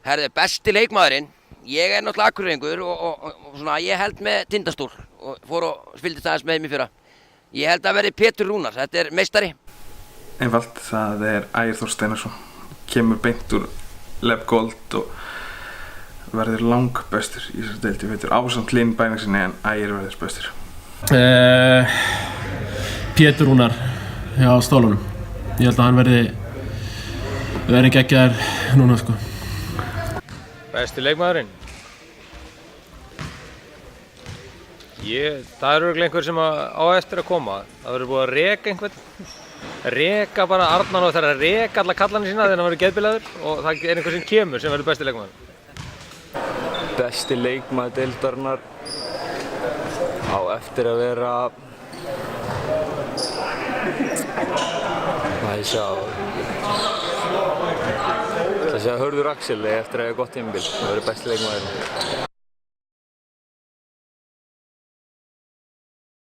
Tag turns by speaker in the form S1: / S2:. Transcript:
S1: Herðu, besti leikmaðurinn, ég náttúrulega Akureyringur og svona, ég held með Tindastól og fór og fylgdist aðeins með mér fyrra. Ég held að verði Pétur Rúnar, þetta er meistari.
S2: Einfalt, það er Ægir Þór Steinarsson. Kemur beint úr Leb Gold og verður langbestur í þessari deild. Ég veitur ásamt Linn Bæningsinni en Ægir verður bestur.
S3: Pétur Rúnar hjá Stólunum. Ég held að hann verði geggjaður núna sko.
S4: Besti leikmaðurinn? Það er örugglega einhver sem á eftir að koma. Það verður búið að reka einhvern. Reka bara Arnar og það er að reka alla kallana sína þegar hann verður geðbilaður og það er einhver sem kemur sem verður besti leikmaður.
S5: Besti leikmaður deildarinnar á eftir að vera Það sé að Hörður Axel eftir að hafa gott tímabil. Það verður besti leikmaðurinn.